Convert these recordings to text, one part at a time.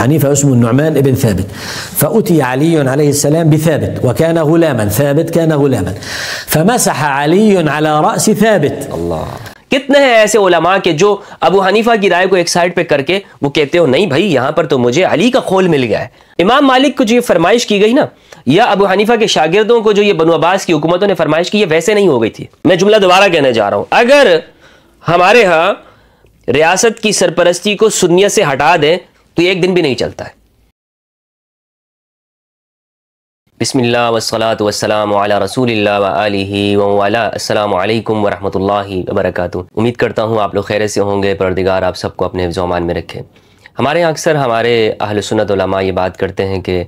حنيفة اسمه النعمان ابن ثابت، فأتي علي عليه السلام بثابت وكان غلاما، ثابت كان غلاما، فمسح علي على رأس ثابت. اللہ، کتنے ہیں ایسے علماء کے جو ابو حنیفہ کی رائے کو ایک سائڈ پہ کر کے وہ کہتے ہو نہیں بھائی یہاں پر تو مجھے علی کا قول مل گیا ہے. امام مالک کو جو یہ فرمائش کی گئی نا، یا ابو حنیفہ کے شاگردوں کو جو یہ بنو عباس کی حکومتوں نے فرمائش کی، یہ ویسے نہیں ہو گئی تھی. میں جملہ دوبارہ کہنے جا رہا ہوں، اگر ہمارے ہاں ریاست کی سرپرستی کو سنیت سے ہٹا دیں تو ایک دن بھی نہیں چلتا ہے. بسم اللہ والصلاة والسلام علی رسول اللہ وآلہ وعلا. السلام علیکم ورحمۃ اللہ وبرکاتہ. امید کرتا ہوں آپ لوگ خیر سے ہوں گے. پروردگار آپ سب کو اپنے حفظ و امان میں رکھے. ہمارے یہاں اکثر ہمارے اہل سنت علماء یہ بات کرتے ہیں کہ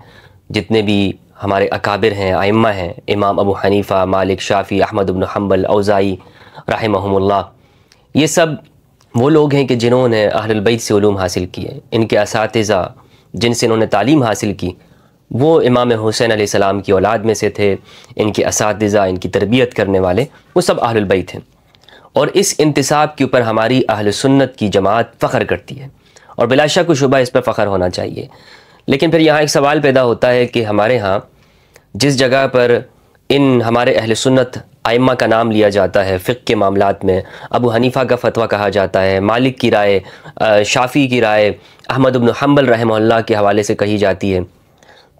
جتنے بھی ہمارے اکابر ہیں، ائمہ ہیں، امام ابو حنیفہ، مالک، شافعی، احمد بن حنبل، اوزاعی رحمہم اللہ، یہ سب وہ لوگ ہیں کہ جنہوں نے اہل البیت سے علوم حاصل کیے. ان کے اساتذہ جن سے انہوں نے تعلیم حاصل کی وہ امام حسین علیہ السلام کی اولاد میں سے تھے. ان کے اساتذہ، ان کی تربیت کرنے والے وہ سب اہل البیت ہیں. اور اس انتساب کے اوپر ہماری اہل سنت کی جماعت فخر کرتی ہے اور بلا شک و شبہ اس پہ فخر ہونا چاہیے. لیکن پھر یہاں ایک سوال پیدا ہوتا ہے کہ ہمارے ہاں جس جگہ پر ان ہمارے اہل سنت ائمہ کا نام لیا جاتا ہے فقہ کے معاملات میں، ابو حنیفہ کا فتویٰ کہا جاتا ہے، مالک کی رائے، شافعی کی رائے، احمد بن حنبل رحمہ اللہ کے حوالے سے کہی جاتی ہے،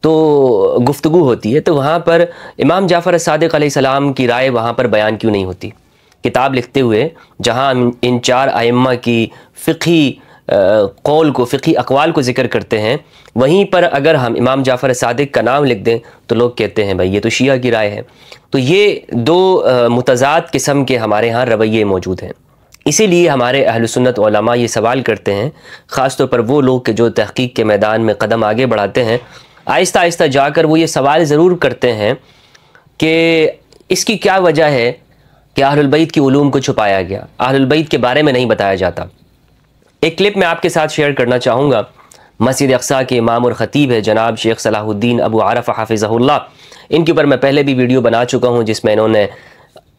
تو گفتگو ہوتی ہے، تو وہاں پر امام جعفر صادق علیہ السلام کی رائے وہاں پر بیان کیوں نہیں ہوتی؟ کتاب لکھتے ہوئے جہاں ان چار ائمہ کی فقہی قول کو، فقہی اقوال کو ذکر کرتے ہیں، وہیں پر اگر ہم امام جعفر صادق کا نام لکھ دیں تو لوگ کہتے ہیں بھائی یہ تو شیعہ کی رائے ہے. تو یہ دو متضاد قسم کے ہمارے ہاں رویے موجود ہیں. اسی لیے ہمارے اہل سنت علماء یہ سوال کرتے ہیں، خاص طور پر وہ لوگ کہ جو تحقیق کے میدان میں قدم آگے بڑھاتے ہیں، آہستہ آہستہ جا کر وہ یہ سوال ضرور کرتے ہیں کہ اس کی کیا وجہ ہے کہ اہل البیت کی علوم کو چھپایا گیا، اہل البیت کے بارے میں نہیں بتایا جاتا. ایک کلپ میں آپ کے ساتھ شیئر کرنا چاہوں گا. مسجد اقصیٰ کے امام اور خطیب ہے جناب شیخ صلاح الدین ابو عرفہ حافظہ اللہ. ان کے اوپر میں پہلے بھی ویڈیو بنا چکا ہوں جس میں انہوں نے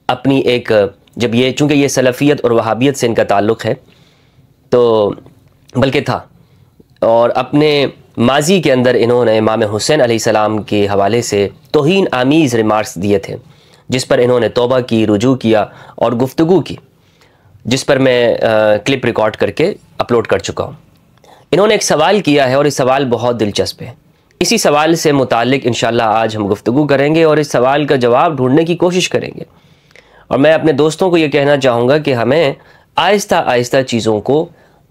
اپنی ایک، جب یہ چونکہ یہ سلفیت اور وہابیت سے ان کا تعلق ہے تو بلکہ تھا، اور اپنے ماضی کے اندر انہوں نے امام حسین علیہ السلام کے حوالے سے توہین آمیز ریمارکس دیے تھے، جس پر انہوں نے توبہ کی، رجوع کیا اور گفتگو کی، جس پر میں کلپ ریکارڈ کر کے اپلوڈ کر چکا ہوں. انہوں نے ایک سوال کیا ہے اور یہ سوال بہت دلچسپ ہے. اسی سوال سے متعلق انشاءاللہ آج ہم گفتگو کریں گے اور اس سوال کا جواب ڈھونڈنے کی کوشش کریں گے. اور میں اپنے دوستوں کو یہ کہنا چاہوں گا کہ ہمیں آہستہ آہستہ چیزوں کو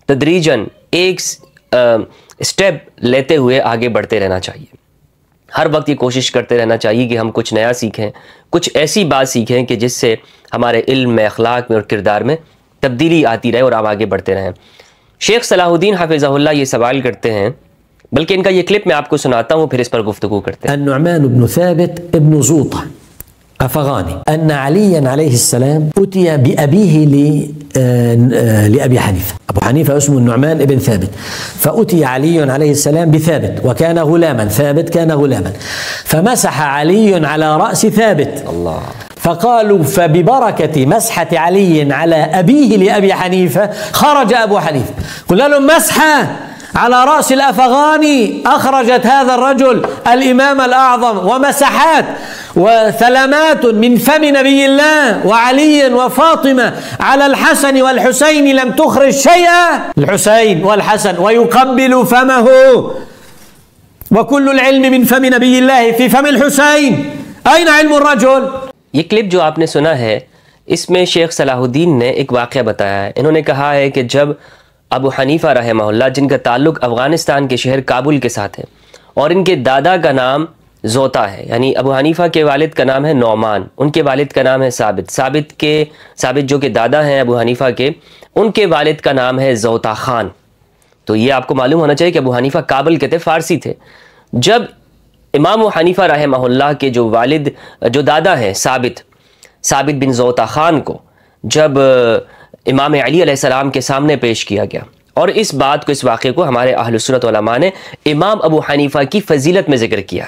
تدریجاً ایک سٹیپ لیتے ہوئے آگے بڑھتے رہنا چاہیے. ہر وقت یہ کوشش کرتے رہنا چاہیے کہ ہم کچھ نیا سیکھیں، کچھ ایسی بات سیکھیں کہ جس سے ہمارے علم میں، اخلاق میں اور کردار میں تبدیلی آتی رہے اور ہم آگے بڑھتے رہیں. شیخ صلاح الدین حافظہ اللہ یہ سوال کرتے ہیں، بلکہ ان کا یہ کلپ میں آپ کو سناتا ہوں پھر اس پر گفتگو کرتے ہیں. النعمان بن ثابت ابن زوطة أفغاني أن عليا عليه السلام أتي بأبيه لأبي حنيفة. أبو حنيفة اسمه النعمان ابن ثابت، فأتي علي عليه السلام بثابت وكان غلاما، ثابت كان غلاما، فمسح علي على رأس ثابت. الله. فقالوا فببركة مسحة علي على أبيه لأبي حنيفة خرج أبو حنيفة. قلنا لهم مسحة على رأس الأفغاني أخرجت هذا الرجل الإمام الأعظم، ومسحات وثلمات من فم نبي الله وعلي وفاطمة على الحسن والحسين لم تخرج شيئا. الحسين والحسن ويقبل فمه، وكل العلم من فم نبي الله في فم الحسين. أين علم الرجل؟ یہ کلپ جو آپ نے سنا ہے اس میں شیخ صلاح الدین نے ایک واقعہ بتایا ہے. انہوں نے کہا ہے کہ جب ابو حنیفہ رحمہ اللہ، جن کا تعلق افغانستان کے شہر کابل کے ساتھ ہے اور ان کے دادا کا نام زوطا ہے، یعنی ابو حنیفہ کے والد کا نام ہے نعمان، ان کے والد کا نام ہے ثابت، ثابت جو کہ دادا ہیں ابو حنیفہ کے، ان کے والد کا نام ہے زوطا خان. تو یہ آپ کو معلوم ہونا چاہیے کہ ابو حنیفہ کابل کے تھے، فارسی تھے. جب امام حنیفہ رحمہ اللہ کے جو والد، جو دادا ہیں ثابت بن زوطا خان کو جب امام علی علیہ السلام کے سامنے پیش کیا گیا، اور اس بات کو، اس واقعے کو ہمارے اہل سنت علماء نے امام ابو حنیفہ کی فضیلت میں ذکر کیا.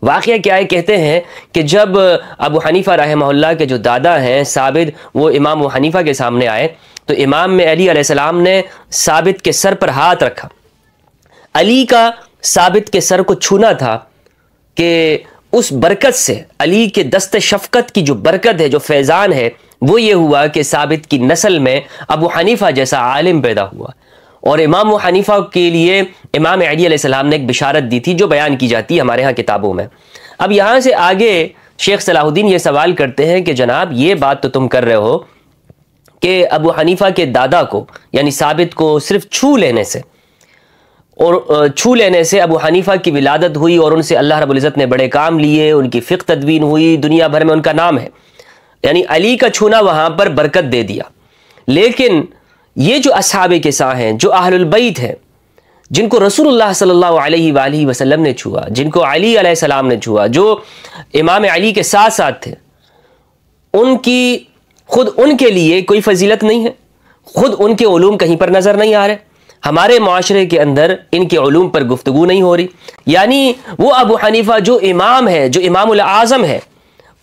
واقعہ کیا ہے؟ کہتے ہیں کہ جب ابو حنیفہ رحمہ اللہ کے جو دادا ہیں ثابت، وہ امام ابو حنیفہ کے سامنے آئے تو امام علی علیہ السلام نے ثابت کے سر پر ہاتھ رکھا. علی کا ثابت کے سر کو چھونا تھا کہ اس برکت سے، علی کے دست شفقت کی جو برکت ہے، جو فیضان ہے، وہ یہ ہوا کہ ثابت کی نسل میں ابو حنیفہ جیسا عالم پیدا ہوا، اور امام ابو حنیفہ کے لیے امام علی علیہ السلام نے ایک بشارت دی تھی جو بیان کی جاتی ہے ہمارے ہاں کتابوں میں۔ اب یہاں سے آگے شیخ صلاح الدین یہ سوال کرتے ہیں کہ جناب یہ بات تو تم کر رہے ہو کہ ابو حنیفہ کے دادا کو یعنی ثابت کو صرف چھو لینے سے ابو حنیفہ کی ولادت ہوئی، اور ان سے اللہ رب العزت نے بڑے کام لیے، ان کی فقہ تدوین ہوئی، دنیا بھر میں ان کا نام ہے، یعنی علی کا چھونا وہاں پر برکت دے دیا۔ لیکن یہ جو اصحاب کساء ہیں، جو اہل البیت ہیں، جن کو رسول اللہ صلی اللہ علیہ وآلہ وسلم نے چھوا، جن کو علی علیہ السلام نے چھوا، جو امام علی کے ساتھ ساتھ تھے، خود ان کے لیے کوئی فضیلت نہیں ہے، خود ان کے علوم کہیں پر نظر نہیں آ رہے، ہمارے معاشرے کے اندر ان کے علوم پر گفتگو نہیں ہو رہی، یعنی وہ ابو حنیفہ جو امام ہے، جو امام الاعظم ہے،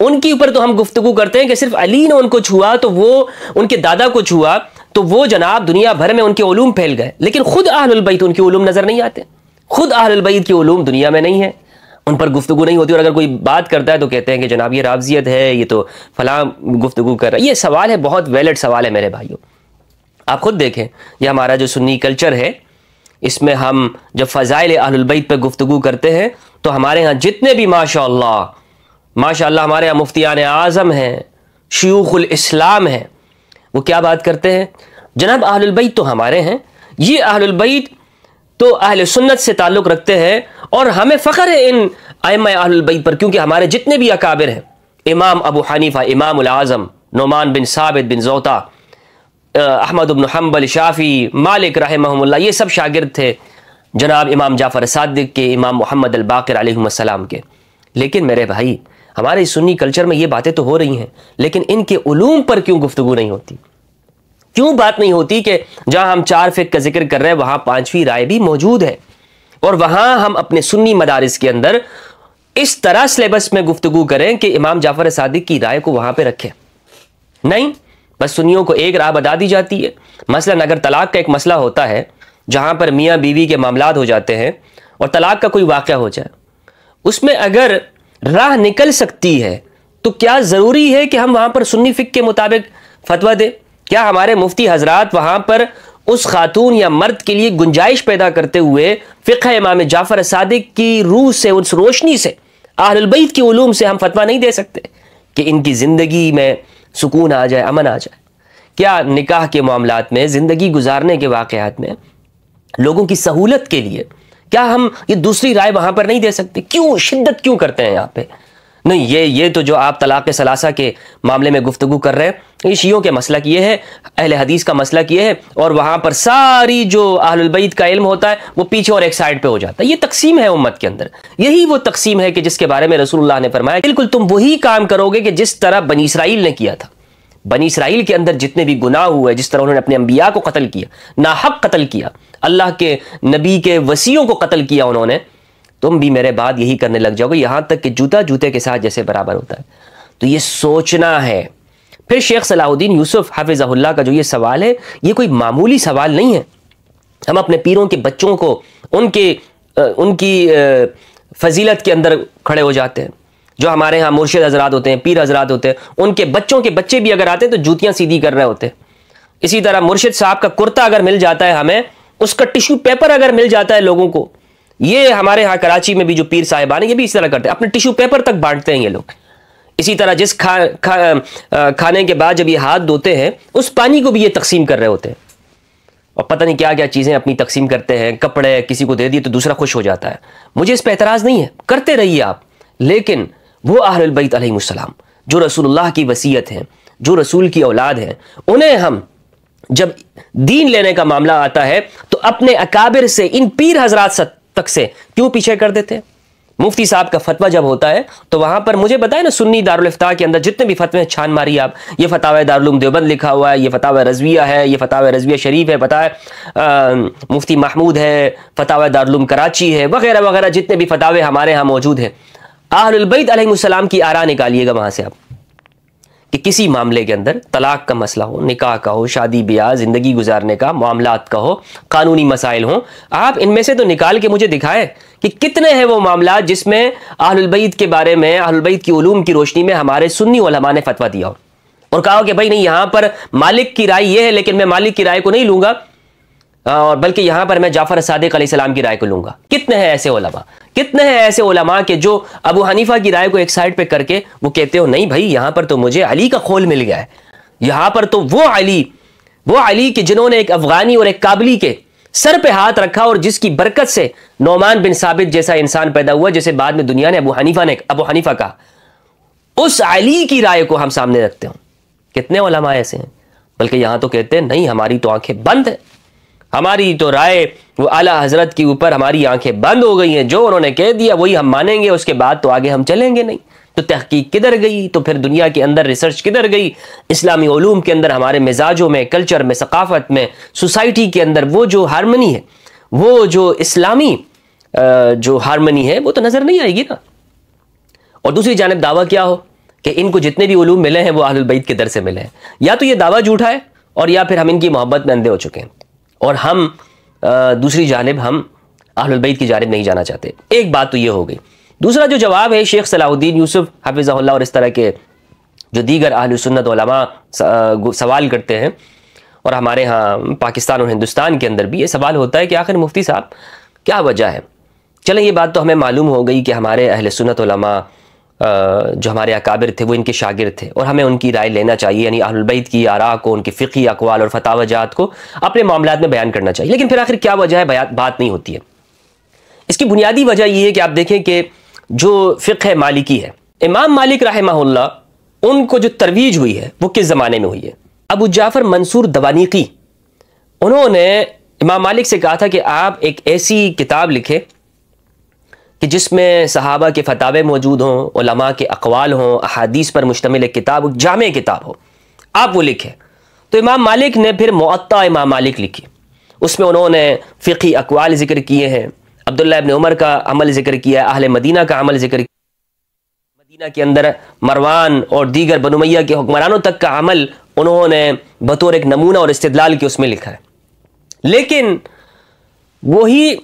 ان کے اوپر تو ہم گفتگو کرتے ہیں کہ صرف علی نے ان کو چھوا تو وہ ان کے دادا کو چھوا تو وہ جناب دنیا بھر میں ان کے علوم پھیل گئے، لیکن خود اہل البیت ان کے علوم نظر نہیں آتے، خود اہل البیت کے علوم دنیا میں نہیں ہے، ان پر گفتگو نہیں ہوتی، اور اگر کوئی بات کرتا ہے تو کہتے ہیں کہ جناب یہ رافضیت ہے، یہ تو فلاں گفتگو کر رہا ہے۔ یہ سوال ہے، بہت ویلڈ سوال ہے میرے بھائیوں۔ آپ خود دیکھیں، یہ ہمارا جو سنی کلچر ہے، اس میں ہم جب فضائل اہل البیت پہ گفتگو کرتے ہیں تو ہمارے ہاں جتنے بھی ماشاءاللہ ہمارے یہاں مفتیان اعظم ہیں، شیوخ الاسلام ہیں، وہ کیا بات کرتے ہیں؟ جناب اہل البیت تو ہمارے ہیں، یہ اہل البیت تو اہل سنت سے تعلق رکھتے ہیں، اور ہمیں فخر ہے ان ائمہ اہل البیت پر، کیونکہ ہمارے جتنے بھی اکابر ہیں، امام ابو حنیفہ، امام الاعظم، نعمان بن ثابت بن زوطا، احمد بن حنبل، شافعی، مالک رحمہم اللہ، یہ سب شاگرد تھے جناب امام جعفر صادق کے، امام محمد الباقر علیہ السلام کے۔ لیکن میرے بھائی، ہمارے سنی کلچر میں یہ باتیں تو ہو رہی ہیں، لیکن ان کے علوم پر کیوں گفتگو نہیں ہوتی؟ کیوں بات نہیں ہوتی کہ جہاں ہم 4 فقہ کا ذکر کر رہے ہیں وہاں 5ویں رائے بھی موجود ہے، اور وہاں ہم اپنے سنی مدارس کے اندر اس طرح سلیبس میں گفتگو کریں کہ امام جعفر صادق کی رائے کو وہاں پہ رکھیں؟ نہیں، بس سنیوں کو ایک راہ بتا دی جاتی ہے۔ مثلا اگر طلاق کا ایک مسئلہ ہوتا ہے جہاں پر میاں بیوی کے معاملات ہو جاتے ہیں اور طلاق کا کوئی واقعہ ہو جائے، اس میں اگر راہ نکل سکتی ہے تو کیا ضروری ہے کہ ہم وہاں پر سنی فقہ کے مطابق فتویٰ دیں؟ کیا ہمارے مفتی حضرات وہاں پر اس خاتون یا مرد کے لیے گنجائش پیدا کرتے ہوئے فقہ امام جعفر صادق کی روح سے، اس روشنی سے، اہل البیت کے علوم سے ہم فتویٰ نہیں دے سکتے کہ ان کی زندگی میں سکون آ جائے، امن آ جائے؟ کیا نکاح کے معاملات میں، زندگی گزارنے کے واقعات میں، لوگوں کی سہولت کے لیے کیا ہم یہ دوسری رائے وہاں پر نہیں دے سکتے؟ کیوں شدت کیوں کرتے ہیں یہاں پہ؟ نہیں، یہ تو جو آپ طلاق ثلاثہ کے معاملے میں گفتگو کر رہے ہیں، یہ شیعوں کے مسلک یہ ہے، اہل حدیث کا مسلک یہ ہے، اور وہاں پر ساری جو اہل البیت کا علم ہوتا ہے وہ پیچھے اور ایک سائڈ پہ ہو جاتا ہے۔ یہ تقسیم ہے امت کے اندر، یہی وہ تقسیم ہے کہ جس کے بارے میں رسول اللہ نے فرمایا بالکل تم وہی کام کرو گے کہ جس طرح بنی اسرائیل نے کیا تھا۔ بنی اسرائیل کے اندر جتنے بھی گناہ ہوئے، جس طرح انہوں نے اپنے انبیاء کو قتل کیا، ناحق قتل کیا، اللہ کے نبی کے وصیوں کو قتل کیا انہوں نے، تم بھی میرے بعد یہی کرنے لگ جاؤ گے، یہاں تک کہ جوتا جوتے کے ساتھ جیسے برابر ہوتا ہے۔ تو یہ سوچنا ہے۔ پھر شیخ صلاح الدین یوسف حفظہ اللہ کا جو یہ سوال ہے، یہ کوئی معمولی سوال نہیں ہے۔ ہم اپنے پیروں کے بچوں کو ان کی فضیلت کے اندر کھڑے ہو جاتے ہیں۔ جو ہمارے ہاں مرشد حضرات ہوتے ہیں، پیر حضرات ہوتے ہیں، ان کے بچوں کے بچے بھی اگر آتے ہیں تو جوتیاں سیدھی کر رہے ہوتے ہیں۔ اسی طرح مرشد صاحب کا کرتا اگر مل جاتا ہے ہمیں، اس کا ٹیشو پیپر اگر مل جاتا ہے لوگوں کو، یہ ہمارے ہاں کراچی میں بھی جو پیر صاحبان ہیں یہ بھی اس طرح کرتے ہیں، اپنے ٹیشو پیپر تک بانٹتے ہیں یہ لوگ۔ اسی طرح جس کھانے کے بعد جب یہ ہاتھ دھوتے ہیں اس پانی کو بھی یہ تقسیم کر رہے ہوتے ہیں، اور پتہ نہیں کیا کیا چیزیں اپنی تقسیم کرتے ہیں، کپڑے کسی کو دے دیے تو دوسرا خوش ہو جاتا ہے۔ مجھے اس پہ اعتراض نہیں ہے، کرتے رہیے آپ، لیکن وہ اہل البیت علیہ السلام جو رسول اللہ کی وصیت ہیں، جو رسول کی اولاد ہیں، انہیں ہم جب دین لینے کا معاملہ آتا ہے تو اپنے اکابر سے، ان پیر حضرات تک سے کیوں پیچھے کر دیتے ہیں؟ مفتی صاحب کا فتویٰ جب ہوتا ہے تو وہاں پر مجھے بتائیں نا، سنی دارالافتاء کے اندر جتنے بھی فتوے چھان ماری آپ، یہ فتاوی دارالعلوم دیوبند لکھا ہوا ہے، یہ فتاوی رضویہ ہے، یہ فتاوی رضویہ شریف ہے، مفتی محمود ہے، فتاوی دارالعلوم کراچی ہے، وغیرہ وغیرہ جتنے بھی فتاوے ہمارے ہاں موجود ہیں، اہل البیت علیہ السلام کی آراء نکالیے گا وہاں سے آپ، کہ کسی معاملے کے اندر طلاق کا مسئلہ ہو، نکاح کا ہو، شادی بیاہ، زندگی گزارنے کا، معاملات کا ہو، قانونی مسائل ہوں، آپ ان میں سے تو نکال کے مجھے دکھائیں کہ کتنے ہیں وہ معاملات جس میں اہل البیت کے بارے میں، اہل البیت کی علوم کی روشنی میں ہمارے سنی علماء نے فتویٰ دیا ہو اور کہا کہ بھائی نہیں، یہاں پر مالک کی رائے یہ ہے لیکن میں مالک کی رائے کو نہیں لوں گا، اور بلکہ یہاں پر میں جعفر صادق علیہ السلام کی رائے کو لوں گا۔ کتنے ہیں ایسے علماء، کتنے ہیں ایسے علماء کہ جو ابو حنیفہ کی رائے کو ایک سائڈ پہ کر کے وہ کہتے ہو نہیں بھائی یہاں پر تو مجھے علی کا قول مل گیا ہے، یہاں پر تو وہ علی کہ جنہوں نے ایک افغانی اور ایک کابلی کے سر پہ ہاتھ رکھا اور جس کی برکت سے نعمان بن ثابت جیسا انسان پیدا ہوا جسے بعد میں دنیا نے ابو حنیفہ کہا، اس علی کی رائے کو ہم سامنے رکھتے ہوں۔ کتنے علماء ایسے ہیں، بلکہ یہاں تو کہتے ہیں نہیں ہماری تو آنکھیں بند ہیں، ہماری تو رائے وہ اعلیٰ حضرت کے اوپر ہماری آنکھیں بند ہو گئی ہیں، جو انہوں نے کہہ دیا وہی ہم مانیں گے، اس کے بعد تو آگے ہم چلیں گے نہیں۔ تو تحقیق کدھر گئی؟ تو پھر دنیا کے اندر ریسرچ کدھر گئی؟ اسلامی علوم کے اندر ہمارے مزاجوں میں، کلچر میں، ثقافت میں، سوسائٹی کے اندر وہ جو ہارمنی ہے، وہ جو اسلامی جو ہارمنی ہے وہ تو نظر نہیں آئے گی نا۔ اور دوسری جانب دعویٰ کیا ہو کہ ان کو جتنے بھی علوم ملے ہیں وہ اہل البیت کے در سے ملے ہیں، یا تو یہ دعویٰ جھوٹا ہے اور یا پھر ہم ان کی محبت میں اندھے ہو چکے ہیں اور ہم دوسری جانب ہم اہل البیت کی جانب نہیں جانا چاہتے۔ ایک بات تو یہ ہو گئی۔ دوسرا جو جواب ہے شیخ صلاح الدین یوسف حفظہ اللہ اور اس طرح کے جو دیگر اہل سنت علماء سوال کرتے ہیں، اور ہمارے ہاں پاکستان اور ہندوستان کے اندر بھی یہ سوال ہوتا ہے کہ آخر مفتی صاحب کیا وجہ ہے؟ چلیں یہ بات تو ہمیں معلوم ہو گئی کہ ہمارے اہل سنت علماء جو ہمارے اکابر تھے وہ ان کے شاگرد تھے اور ہمیں ان کی رائے لینا چاہیے، یعنی اہل البیت کی آراء کو، ان کی فقہی اقوال اور فتاوی جات کو اپنے معاملات میں بیان کرنا چاہیے۔ لیکن پھر آخر کیا وجہ ہے بات نہیں ہوتی ہے؟ اس کی بنیادی وجہ یہ ہے کہ آپ دیکھیں کہ جو فقہ مالکی ہے، امام مالک رحمہ اللہ ان کو جو ترویج ہوئی ہے وہ کس زمانے میں ہوئی ہے؟ ابو جعفر منصور دوانیقی انہوں نے امام مالک سے کہا تھا کہ آپ ایک ایسی کتاب لکھیں کہ جس میں صحابہ کے فتاوے موجود ہوں، علماء کے اقوال ہوں، احادیث پر مشتمل ایک کتاب، جامع کتاب ہو، آپ وہ لکھیں۔ تو امام مالک نے پھر موطا امام مالک لکھی، اس میں انہوں نے فقہی اقوال ذکر کیے ہیں، عبداللہ ابن عمر کا عمل ذکر کیا ہے، اہل مدینہ کا عمل ذکر کیا، مدینہ کے اندر مروان اور دیگر بنو امیہ کے حکمرانوں تک کا عمل انہوں نے بطور ایک نمونہ اور استدلال کے اس میں لکھا ہے۔ لیکن وہی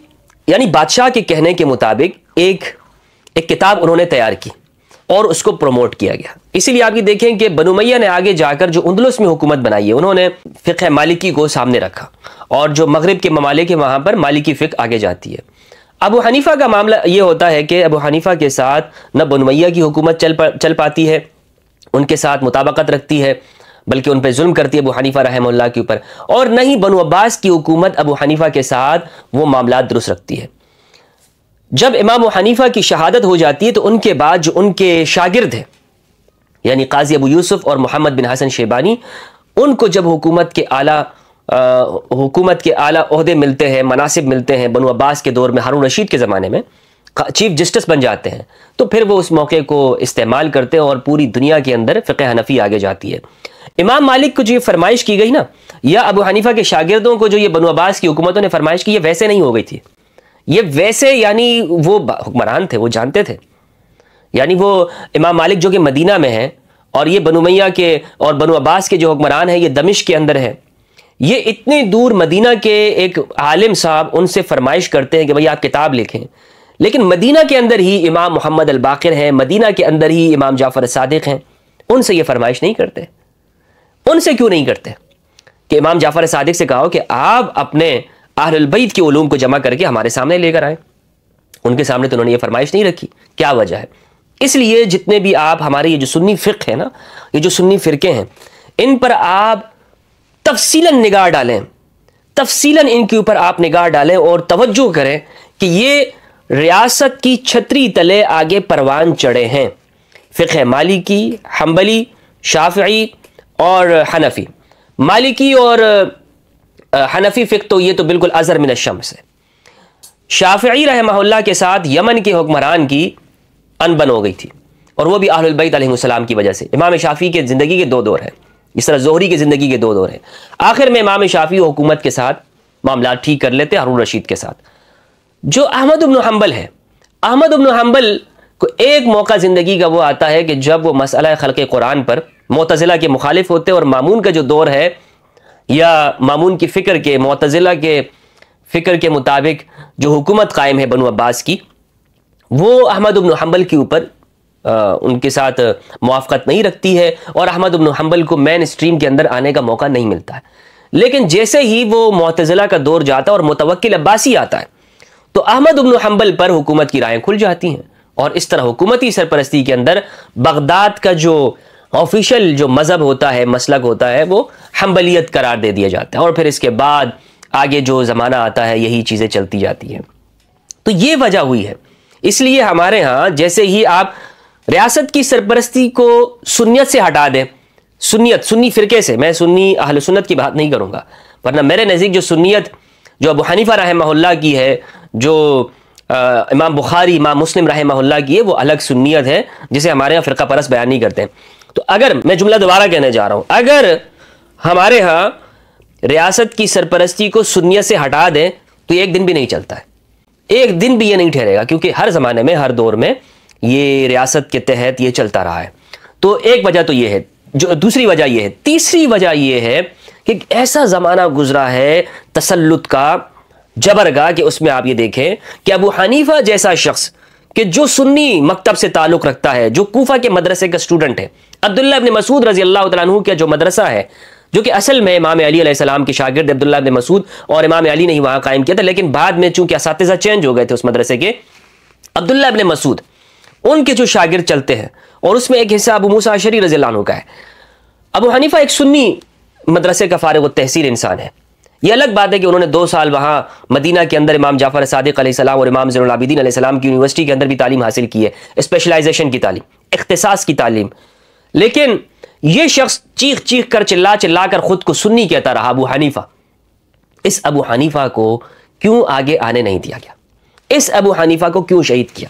یعنی بادشاہ کے کہنے کے مطابق ایک کتاب انہوں نے تیار کی اور اس کو پروموٹ کیا گیا۔ اسی لیے آپ یہ دیکھیں کہ بنو امیہ نے آگے جا کر جو اندلس میں حکومت بنائی ہے انہوں نے فقہ مالکی کو سامنے رکھا، اور جو مغرب کے ممالک ہیں وہاں پر مالکی فقہ آگے جاتی ہے۔ ابو حنیفہ کا معاملہ یہ ہوتا ہے کہ ابو حنیفہ کے ساتھ نہ بنو امیہ کی حکومت چل پاتی ہے، ان کے ساتھ مطابقت رکھتی ہے، بلکہ ان پہ ظلم کرتی ہے ابو حنیفہ رحمہ اللہ کے اوپر، اور نہ ہی بنو عباس کی حکومت ابو حنیفہ کے ساتھ وہ معاملات درست رکھتی ہے۔ جب امام حنیفہ کی شہادت ہو جاتی ہے تو ان کے بعد جو ان کے شاگرد ہیں یعنی قاضی ابو یوسف اور محمد بن حسن شیبانی، ان کو جب حکومت کے اعلیٰ عہدے ملتے ہیں، مناصب ملتے ہیں، بنو عباس کے دور میں ہارون رشید کے زمانے میں چیف جسٹس بن جاتے ہیں، تو پھر وہ اس موقع کو استعمال کرتے ہیں اور پوری دنیا کے اندر فقہ حنفی آگے جاتی ہے۔ امام مالک کو جو یہ فرمائش کی گئی نا، یا ابو حنیفہ کے شاگردوں کو جو یہ بنو عباس کی حکومتوں نے فرمائش کی، یہ ویسے نہیں ہو گئی تھی، یہ ویسے یعنی وہ حکمران تھے، وہ جانتے تھے، یعنی وہ امام مالک جو کہ مدینہ میں ہیں اور یہ بنو امیہ کے اور بنو عباس کے جو حکمران ہیں یہ دمشق کے اندر ہیں، یہ اتنی دور مدینہ کے ایک عالم صاحب ان سے فرمائش کرتے ہیں کہ بھئی آپ کتاب لکھیں، لیکن مدینہ کے اندر ہی امام محمد الباقر ہیں، مدینہ کے اندر ہی امام جعفر صادق ہیں، ان سے یہ فرمائش نہیں کرتے۔ ان سے کیوں نہیں کرتے کہ امام جعفر صادق سے کہو کہ آپ اپنے اہل البیت کے علوم کو جمع کر کے ہمارے سامنے لے کر آئیں؟ ان کے سامنے تو انہوں نے یہ فرمائش نہیں رکھی۔ کیا وجہ ہے؟ اس لیے جتنے بھی آپ ہمارے یہ جو سنی فقہ ہے نا، یہ جو سنی فرقے ہیں، ان پر آپ تفصیلاً نگاہ ڈالیں، تفصیلاً ان کے اوپر آپ نگاہ ڈالیں اور توجہ کریں کہ یہ ریاست کی چھتری تلے آگے پروان چڑھے ہیں، فقہ مالکی، حنبلی، شافعی اور حنفی۔ مالکی اور حنفی فقہ تو یہ تو بالکل ازہر من الشمس ہے۔ شافعی رحمہ اللہ کے ساتھ یمن کے حکمران کی انبن ہو گئی تھی، اور وہ بھی اہل البیت علیہ السلام کی وجہ سے۔ امام شافعی کے زندگی کے دو دور ہیں، اس طرح زہری کی زندگی کے دو دور ہیں۔ آخر میں امام شافعی حکومت کے ساتھ معاملات ٹھیک کر لیتے ہارون رشید کے ساتھ۔ جو احمد بن حنبل ہے، احمد بن حنبل کو ایک موقع زندگی کا وہ آتا ہے کہ جب وہ مسئلہ خلق قرآن پر معتزلہ کے مخالف ہوتے اور مامون کا جو دور ہے یا مامون کی فکر کے معتزلہ کے فکر کے مطابق جو حکومت قائم ہے بنو عباس کی، وہ احمد بن حنبل کے اوپر ان کے ساتھ موافقت نہیں رکھتی ہے اور احمد بن حنبل کو مین اسٹریم کے اندر آنے کا موقع نہیں ملتا ہے۔ لیکن جیسے ہی وہ معتزلہ کا دور جاتا ہے اور متوکل عباسی آتا ہے تو احمد بن حنبل پر حکومت کی رائیں کھل جاتی ہیں، اور اس طرح حکومتی سرپرستی کے اندر بغداد کا جو آفیشل جو مذہب ہوتا ہے، مسلک ہوتا ہے، وہ حنبلیت قرار دے دیا جاتا ہے، اور پھر اس کے بعد آگے جو زمانہ آتا ہے یہی چیزیں چلتی جاتی ہیں۔ تو یہ وجہ ہوئی ہے۔ اس لیے ہمارے ہاں جیسے ہی آپ ریاست کی سرپرستی کو سنیت سے ہٹا دیں، سنی فرقے سے، میں سنی اہل سنت کی بات نہیں کروں گا، ورنہ میرے نزدیک جو سنیت جو ابو حنیفہ رحمہ اللہ کی ہے، جو امام بخاری امام مسلم رحمہ اللہ کی ہے، وہ الگ سنیت ہے جسے ہمارے ہاں فرقہ پرست بیان نہیں کرتے ہیں۔ تو اگر میں جملہ دوبارہ کہنے جا رہا ہوں، اگر ہمارے ہاں ریاست کی سرپرستی کو سنیت سے ہٹا دیں تو ایک دن بھی نہیں چلتا ہے، ایک دن بھی یہ نہیں ٹھہرے گا، کیونکہ ہر زمانے میں ہر دور میں یہ ریاست کے تحت یہ چلتا رہا ہے۔ تو ایک وجہ تو یہ ہے، جو دوسری وجہ یہ ہے، تیسری وجہ یہ ہے کہ ایسا زمانہ گزرا ہے تسلط کا، جبر کا، کہ اس میں آپ یہ دیکھیں کہ ابو حنیفہ جیسا شخص کہ جو سنی مکتب سے تعلق رکھتا ہے، جو کوفہ کے مدرسے کا سٹوڈنٹ ہے، عبداللہ ابن مسعود رضی اللہ تعالیٰ عنہ کا جو مدرسہ ہے، جو کہ اصل میں امام علی علیہ السلام کے شاگرد عبداللہ ابن مسعود، اور امام علی نے ہی وہاں قائم کیا تھا، لیکن بعد میں چونکہ اساتذہ چینج ہو گئے تھے اس مدرسے کے، عبداللہ ابن مسعود ان کے جو شاگرد چلتے ہیں، اور اس میں ایک حصہ ابو موسیٰ اشعری رضی اللہ عنہ کا ہے۔ ابو حنیفہ ایک سنی مدرسے کا فارغ التحصیل انسان ہے۔ یہ الگ بات ہے کہ انہوں نے 2 سال وہاں مدینہ کے اندر امام جعفر صادق علیہ السلام اور امام زین العابدین علیہ السلام کی یونیورسٹی کے اندر بھی تعلیم حاصل کی ہے، اسپیشلائزیشن کی تعلیم، اختصاص کی تعلیم، لیکن یہ شخص چیخ چیخ کر چلا کر خود کو سنی کہتا رہا ابو حنیفہ۔ اس ابو حنیفہ کو کیوں آگے آنے نہیں دیا گیا؟ اس ابو حنیفہ کو کیوں شہید کیا؟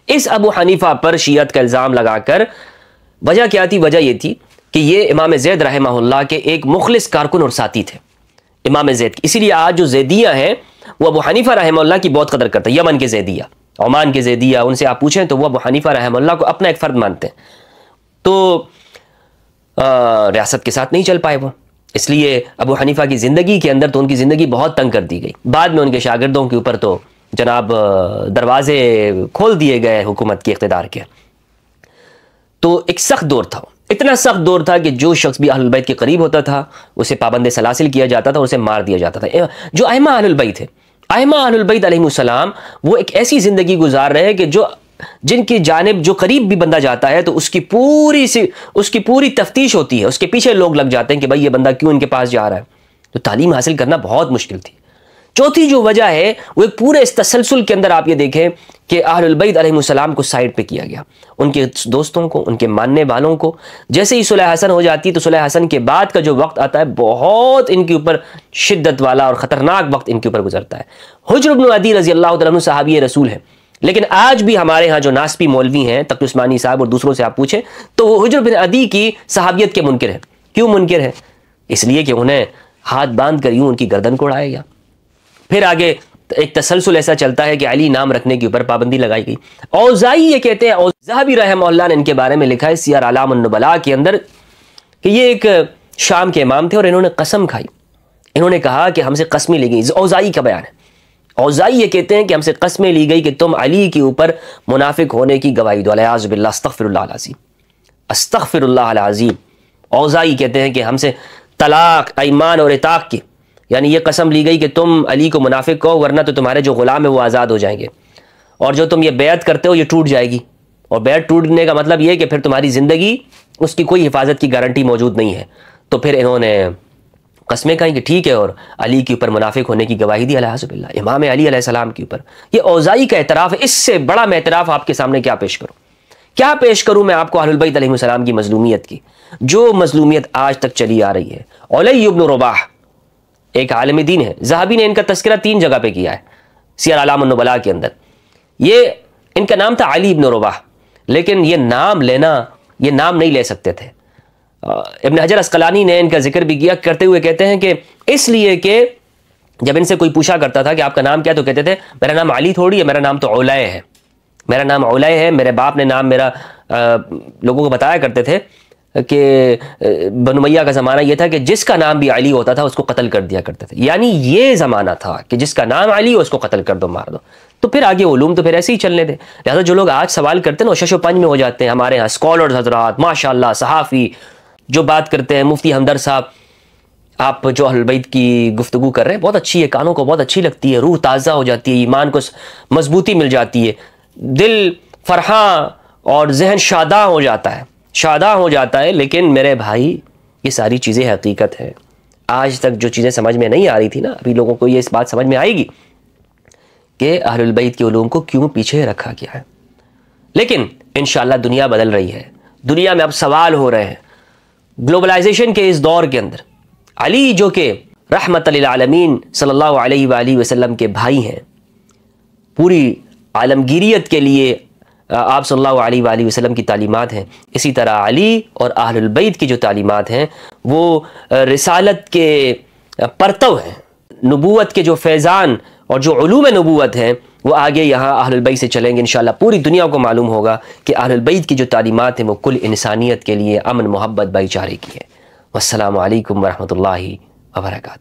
اس ابو حنیفہ پر شیعت کا الزام لگا کر وجہ کیا تھی؟ وجہ یہ تھی کہ یہ امام زید رحمہ اللہ کے ایک مخلص کارکن اور ساتھی تھے، امام زید کی۔ اسی لیے آج جو زیدیہ ہیں وہ ابو حنیفہ رحمہ اللہ کی بہت قدر کرتے ہیں، یمن کے زیدیہ، عمان کے زیدیہ، ان سے آپ پوچھیں تو وہ ابو حنیفہ رحمہ اللہ کو اپنا ایک فرد مانتے ہیں۔ تو ریاست کے ساتھ نہیں چل پائے وہ، اس لیے ابو حنیفہ کی زندگی کے اندر تو ان کی زندگی بہت تنگ کر دی گئی۔ بعد میں ان کے شاگردوں کے اوپر تو جناب دروازے کھول دیے گئے حکومت کے اقتدار کے۔ تو ایک سخت دور تھا، اتنا سخت دور تھا کہ جو شخص بھی اہل البیت کے قریب ہوتا تھا اسے پابند سلاسل کیا جاتا تھا اور اسے مار دیا جاتا تھا۔ جو ائمہ اہل البیت تھے، ائمہ اہل البیت علیہ السلام، وہ ایک ایسی زندگی گزار رہے کہ جن کی جانب جو قریب بھی بندہ جاتا ہے تو اس کی پوری تفتیش ہوتی ہے، اس کے پیچھے لوگ لگ جاتے ہیں کہ بھائی یہ بندہ کیوں ان کے پاس جا رہا ہے۔ تو تعلیم حاصل کرنا بہت مشکل تھی۔ چوتھی جو وجہ ہے وہ ایک پورے اس تسلسل کے اندر آپ یہ دیکھیں کہ اہل البیت علیہ السلام کو سائڈ پہ کیا گیا، ان کے دوستوں کو، ان کے ماننے والوں کو۔ جیسے ہی صلح حسن ہو جاتی تو صلح حسن کے بعد کا جو وقت آتا ہے بہت ان کے اوپر شدت والا اور خطرناک وقت ان کے اوپر گزرتا ہے۔ حجر بن عدی رضی اللہ تعالیٰ عنہ صحابی رسول ہے، لیکن آج بھی ہمارے ہاں جو ناسپی مولوی ہیں، تقی عثمانی صاحب اور دوسروں سے آپ پوچھیں تو وہ حجر بن عدی کی صحابیت کے منکر ہیں۔ کیوں منکر ہے؟ اس لیے کہ انہیں ہاتھ باندھ کر یوں ان کی گردن کو اڑایا گیا۔ پھر آگے ایک تسلسل ایسا چلتا ہے کہ علی نام رکھنے کے اوپر پابندی لگائی گئی۔ اوزائی یہ کہتے ہیں، ذہبی رحمہ اللہ نے ان کے بارے میں لکھا ہے سیر اعلام النبلاء کے اندر کہ یہ ایک شام کے امام تھے اور انہوں نے قسم کھائی، انہوں نے کہا کہ ہم سے قسمیں لی گئی۔ اوزائی کا بیان ہے، اوزائی یہ کہتے ہیں کہ ہم سے قسمیں لی گئی کہ تم علی کے اوپر منافق ہونے کی گواہی دو۔ والعیاذ باللہ، استغفر اللہ العظیم، استغفر اللہ العظیم۔ اوزائی کہتے ہیں کہ ہم سے طلاق، ایمان اور عتاق کی، یعنی یہ قسم لی گئی کہ تم علی کو منافق کہو ورنہ تو تمہارے جو غلام ہیں وہ آزاد ہو جائیں گے، اور جو تم یہ بیعت کرتے ہو یہ ٹوٹ جائے گی، اور بیعت ٹوٹنے کا مطلب یہ کہ پھر تمہاری زندگی اس کی کوئی حفاظت کی گارنٹی موجود نہیں ہے۔ تو پھر انہوں نے قسمیں کہیں کہ ٹھیک ہے، اور علی کے اوپر منافق ہونے کی گواہی دی، الحمد للہ، امام علی علیہ السلام کے اوپر۔ یہ اوزائی کا اعتراف ہے، اس سے بڑا میں اعتراف آپ کے سامنے کیا پیش کروں؟ کیا پیش کروں میں آپ کو اہل البیت علیہ السلام کی مظلومیت کی، جو مظلومیت آج تک چلی آ رہی ہے۔ علی ابن رباح ایک عالم دین ہے، ذہبی نے ان کا تذکرہ 3 جگہ پہ کیا ہے سیر اعلام النبلاء کے اندر۔ یہ ان کا نام تھا علی ابن رباح، لیکن یہ نام نہیں لے سکتے تھے۔ ابن حجر اسقلانی نے ان کا ذکر بھی کیا کرتے ہوئے کہتے ہیں کہ اس لیے کہ جب ان سے کوئی پوچھا کرتا تھا کہ آپ کا نام کیا، تو کہتے تھے میرا نام علی تھوڑی ہے، میرا نام تو علی ہے، میرا نام علی ہے، میرے باپ نے نام میرا لوگوں کو بتایا کرتے تھے کہ بنو امیہ کا زمانہ یہ تھا کہ جس کا نام بھی علی ہوتا تھا اس کو قتل کر دیا کرتے تھے، یعنی یہ زمانہ تھا کہ جس کا نام علی ہو اس کو قتل کر دو، مار دو. تو پھر آگے علوم تو پھر ایسے ہی چلنے تھے. لہٰذا جو لوگ آج سوال کرتے ہیں نا شش و پنج میں ہو جاتے ہیں. ہمارے ہاں اسکالرز حضرات ماشاءاللہ صحافی جو بات کرتے ہیں، مفتی ہمدرد صاحب آپ جو اہل بیت کی گفتگو کر رہے ہیں بہت اچھی ہے، کانوں کو بہت اچھی لگتی ہے، روح تازہ ہو جاتی ہے، ایمان کو مضبوطی مل جاتی ہے، دل فرحاں اور ذہن شاداں ہو جاتا ہے، شاداں ہو جاتا ہے. لیکن میرے بھائی یہ ساری چیزیں حقیقت ہے. آج تک جو چیزیں سمجھ میں نہیں آ رہی تھی نا، ابھی لوگوں کو یہ اس بات سمجھ میں آئے گی کہ اہل البیت کے علوم کو کیوں پیچھے رکھا گیا ہے. لیکن انشاءاللہ دنیا بدل رہی ہے، دنیا میں اب سوال ہو رہے ہیں. گلوبلائزیشن کے اس دور کے اندر علی جو کہ رحمت للعالمین صلی اللہ علیہ وآلہ وسلم کے بھائی ہیں، پوری عالمگیریت کے لیے آپ صلی اللہ علیہ وآلہ وسلم کی تعلیمات ہیں، اسی طرح علی اور اہل البیت کی جو تعلیمات ہیں وہ رسالت کے پرتو ہیں، نبوت کے جو فیضان اور جو علوم نبوت ہیں وہ آگے یہاں اہل البیت سے چلیں گے. انشاءاللہ پوری دنیا کو معلوم ہوگا کہ اہل البیت کی جو تعلیمات ہیں وہ کل انسانیت کے لیے امن محبت بھائی چارے کی ہے. والسلام علیکم ورحمۃ اللہ وبرکاتہ.